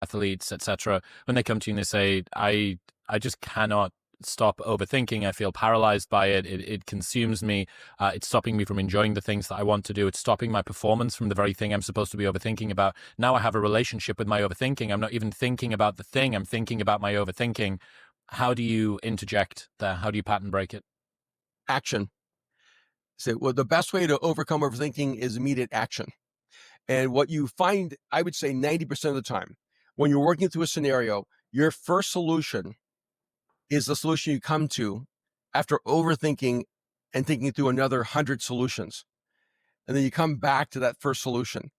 athletes, etc., when they come to you and they say, I just cannot stop overthinking. I feel paralyzed by it. It consumes me. It's stopping me from enjoying the things that I want to do. It's stopping my performance from the very thing I'm supposed to be overthinking about. Now I have a relationship with my overthinking. I'm not even thinking about the thing. I'm thinking about my overthinking. How do you interject there? How do you pattern break it? Action. So, well, the best way to overcome overthinking is immediate action. And what you find, I would say 90% of the time, when you're working through a scenario, your first solution is the solution you come to after overthinking and thinking through another 100 solutions. And then you come back to that first solution.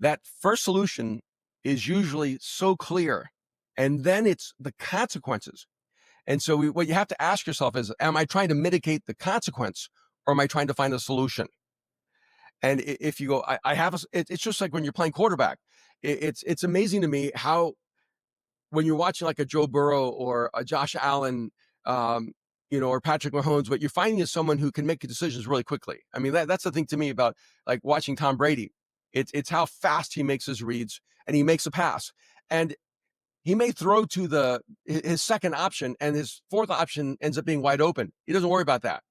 That first solution is usually so clear. And then it's the consequences. And so what you have to ask yourself is, am I trying to mitigate the consequence or am I trying to find a solution? And if you go, I have, it's just like when you're playing quarterback. It's amazing to me how when you're watching like a Joe Burrow or a Josh Allen, um, or Patrick Mahomes, what you're finding is someone who can make decisions really quickly. I mean, that's the thing to me about like watching Tom Brady. It's how fast he makes his reads and he makes a pass. And he may throw to his second option and his fourth option ends up being wide open. He doesn't worry about that.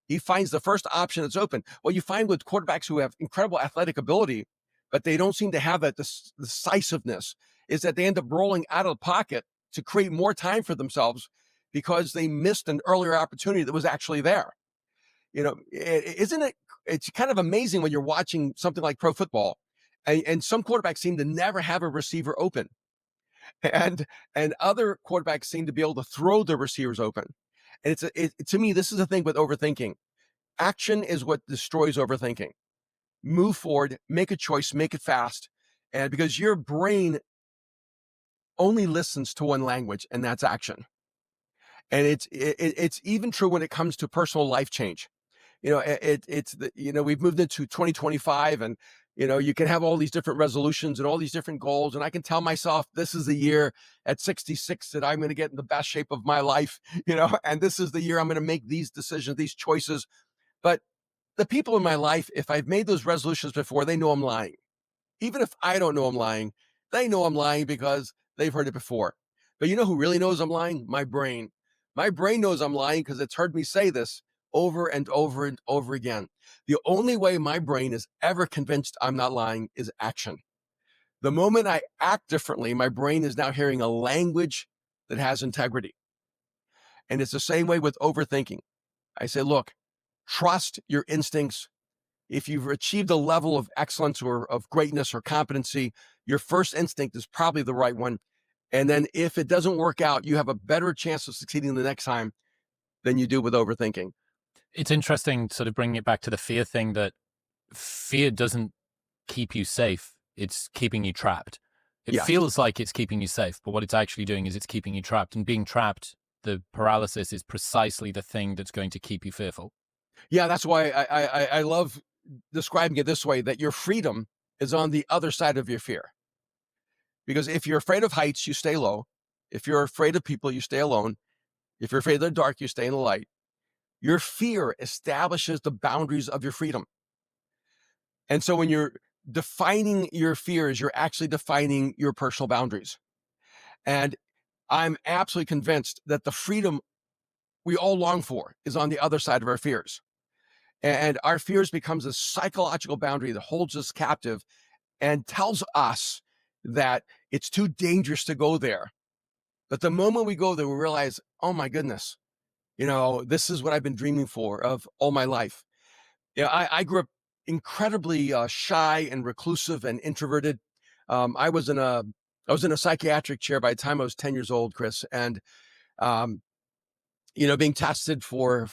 He finds the first option that's open. What you find with quarterbacks who have incredible athletic ability, but they don't seem to have that decisiveness, is that they end up rolling out of the pocket to create more time for themselves because they missed an earlier opportunity that was actually there. Isn't it? It's kind of amazing when you're watching something like pro football, and some quarterbacks seem to never have a receiver open, and other quarterbacks seem to be able to throw their receivers open. And to me, this is the thing with overthinking. Action is what destroys overthinking. Move forward, make a choice, make it fast. And because your brain only listens to one language, and that's action. And it's even true when it comes to personal life change. We've moved into 2025 and, you can have all these different resolutions and all these different goals. And I can tell myself this is the year at 66 that I'm going to get in the best shape of my life, and this is the year I'm going to make these decisions, these choices. But the people in my life, if I've made those resolutions before, they know I'm lying. Even if I don't know I'm lying, they know I'm lying because they've heard it before. But you know who really knows I'm lying? My brain. My brain knows I'm lying because it's heard me say this over and over and over again. The only way my brain is ever convinced I'm not lying is action. The moment I act differently, my brain is now hearing a language that has integrity. And it's the same way with overthinking. I say, look, trust your instincts. If you've achieved a level of excellence or of greatness or competency, your first instinct is probably the right one. And then if it doesn't work out, you have a better chance of succeeding the next time than you do with overthinking. It's interesting, sort of bringing it back to the fear thing, that fear doesn't keep you safe. It's keeping you trapped. It Yes. feels like it's keeping you safe, but what it's actually doing is it's keeping you trapped. And being trapped, the paralysis is precisely the thing that's going to keep you fearful. Yeah, that's why I love describing it this way, that your freedom is on the other side of your fear. Because if you're afraid of heights, you stay low. If you're afraid of people, you stay alone. If you're afraid of the dark, you stay in the light. Your fear establishes the boundaries of your freedom. And so when you're defining your fears, you're actually defining your personal boundaries. And I'm absolutely convinced that the freedom we all long for is on the other side of our fears. And our fears becomes a psychological boundary that holds us captive and tells us that it's too dangerous to go there. But the moment we go there, we realize, oh my goodness, this is what I've been dreaming for of all my life. I grew up incredibly shy and reclusive and introverted. I was in a psychiatric chair by the time I was 10 years old, Chris, and um, being tested for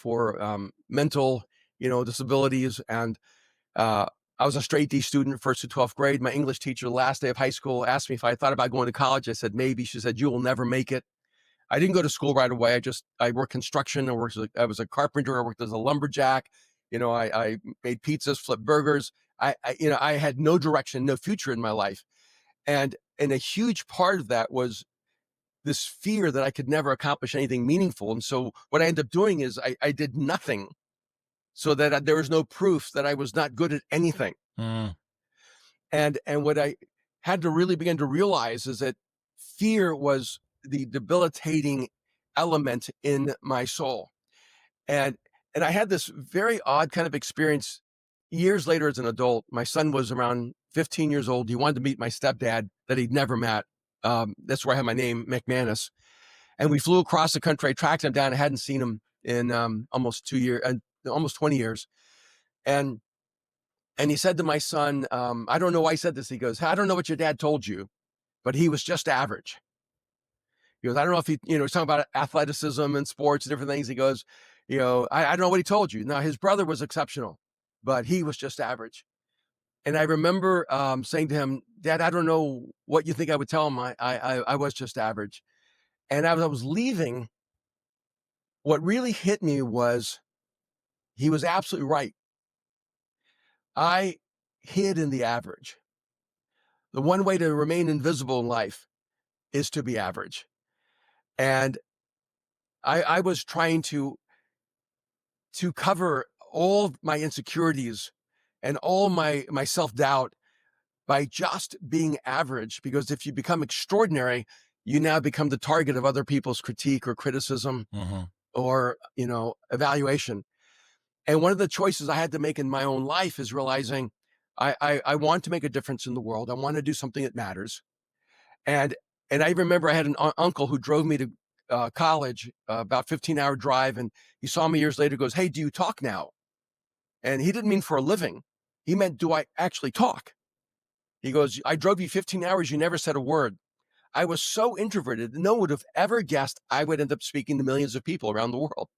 mental disabilities. And I was a straight D student, first to 12th grade. My English teacher, the last day of high school, asked me if I thought about going to college. I said maybe. She said, you will never make it. I didn't go to school right away. I worked construction. I was a carpenter. I worked as a lumberjack. I made pizzas, flipped burgers. I had no direction, no future in my life. And a huge part of that was this fear that I could never accomplish anything meaningful. And so what I ended up doing is I did nothing so that there was no proof that I was not good at anything. Mm. And had to really begin to realize is that fear was the debilitating element in my soul. And and I had this very odd kind of experience years later as an adult. My son was around 15 years old. He wanted to meet my stepdad that he'd never met. That's where I had my name, McManus. And we flew across the country. I tracked him down. I hadn't seen him in almost 2 years, almost 20 years. And and he said to my son, I don't know why he said this. He goes, I don't know what your dad told you, but he was just average. He goes, I don't know if he's talking about athleticism and sports and different things. He goes, I don't know what he told you. Now, his brother was exceptional, but he was just average. And I remember saying to him, Dad, I don't know what you think I would tell him. I was just average. And as I was leaving, what really hit me was he was absolutely right. I hid in the average. The one way to remain invisible in life is to be average. And I was trying to cover all my insecurities and all my self-doubt by just being average, because if you become extraordinary, you now become the target of other people's critique or criticism Hmm. or, evaluation. And one of the choices I had to make in my own life is realizing I want to make a difference in the world. I want to do something that matters. And I remember I had an uncle who drove me to college, about 15-hour drive, and he saw me years later. Goes, "Hey, do you talk now?" And he didn't mean for a living. He meant, "Do I actually talk?" He goes, "I drove you 15 hours. You never said a word." I was so introverted, no one would have ever guessed I would end up speaking to millions of people around the world.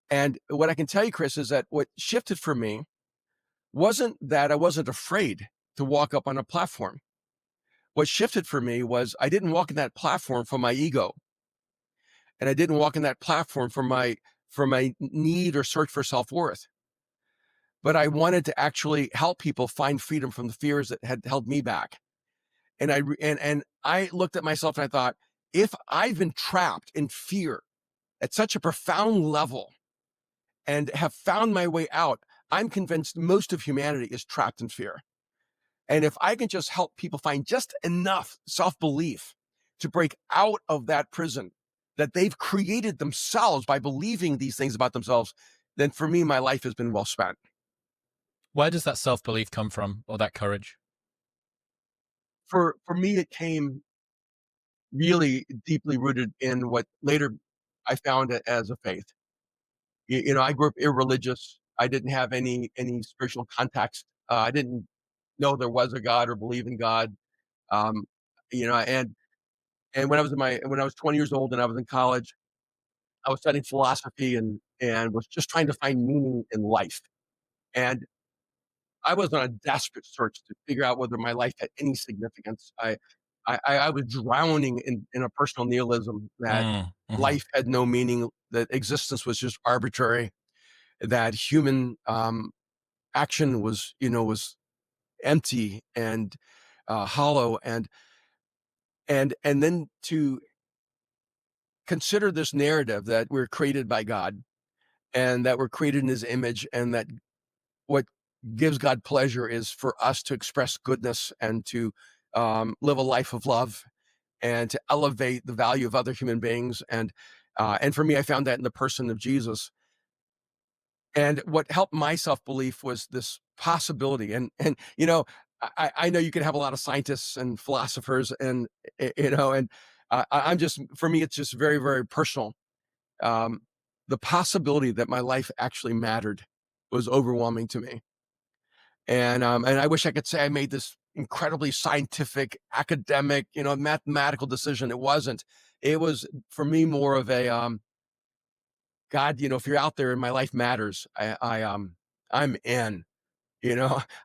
And what I can tell you, Chris, is that what shifted for me wasn't that I wasn't afraid to walk up on a platform. What shifted for me was I didn't walk in that platform for my ego, and I didn't walk in that platform for my need or search for self-worth. But I wanted to actually help people find freedom from the fears that had held me back. And I looked at myself and I thought, if I've been trapped in fear at such a profound level and have found my way out, I'm convinced most of humanity is trapped in fear. And if I can just help people find just enough self belief to break out of that prison that they've created themselves by believing these things about themselves, then for me, my life has been well spent. Where does that self belief come from, or that courage? For me, it came really deeply rooted in what later I found it as a faith. I grew up irreligious. I didn't have any spiritual context. I didn't know there was a God or believe in God. Um, you know, and when I was 20 years old and I was in college, I was studying philosophy and was just trying to find meaning in life. And I was on a desperate search to figure out whether my life had any significance. I was drowning in a personal nihilism that Mm, hmm. life had no meaning, that existence was just arbitrary, that human action was empty and hollow, and then to consider this narrative that we're created by God and that we're created in His image, and that what gives God pleasure is for us to express goodness and to live a life of love and to elevate the value of other human beings. And for me, I found that in the person of Jesus. And what helped my self belief was this possibility. I know you can have a lot of scientists and philosophers, and I'm just, for me, it's just very, very personal. Um, the possibility that my life actually mattered was overwhelming to me. And I wish I could say I made this incredibly scientific, academic, mathematical decision. It wasn't. It was for me more of a God. If you're out there and my life matters, I'm in.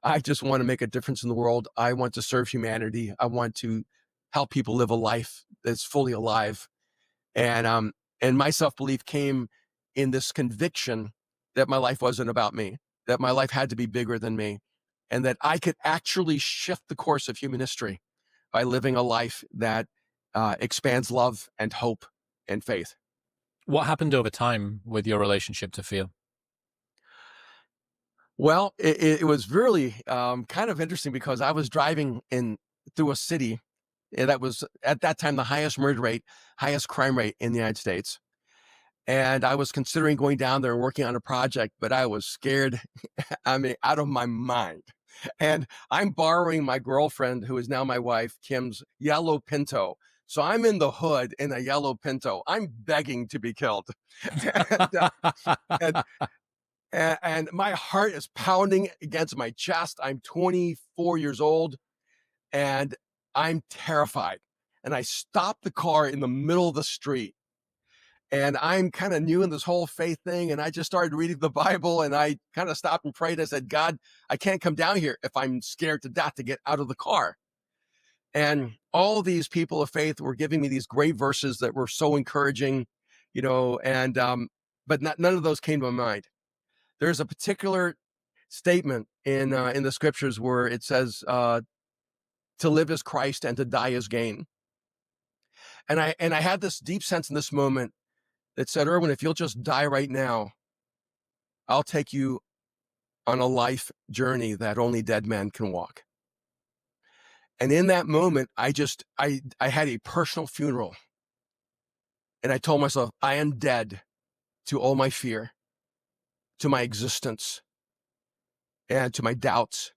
I just want to make a difference in the world. I want to serve humanity. I want to help people live a life that's fully alive. And my self-belief came in this conviction that my life wasn't about me, that my life had to be bigger than me, and that I could actually shift the course of human history by living a life that expands love and hope and faith. What happened over time with your relationship to fear? Well, it was really kind of interesting because I was driving in through a city that was at that time the highest murder rate, highest crime rate in the United States. And I was considering going down there and working on a project, but I was scared, I mean, out of my mind. And I'm borrowing my girlfriend, who is now my wife, Kim's yellow Pinto. So I'm in the hood in a yellow Pinto. I'm begging to be killed. and, and, and my heart is pounding against my chest. I'm 24 years old and I'm terrified. And I stopped the car in the middle of the street. And I'm kind of new in this whole faith thing. And I just started reading the Bible and I kind of stopped and prayed. I said, God, I can't come down here if I'm scared to death to get out of the car. And all these people of faith were giving me these great verses that were so encouraging, and but none of those came to my mind. There's a particular statement in the scriptures where it says, to live is Christ and to die is gain. And I had this deep sense in this moment that said, Erwin, if you'll just die right now, I'll take you on a life journey that only dead men can walk. And in that moment, I had a personal funeral. And I told myself, I am dead to all my fear, to my existence, and to my doubts.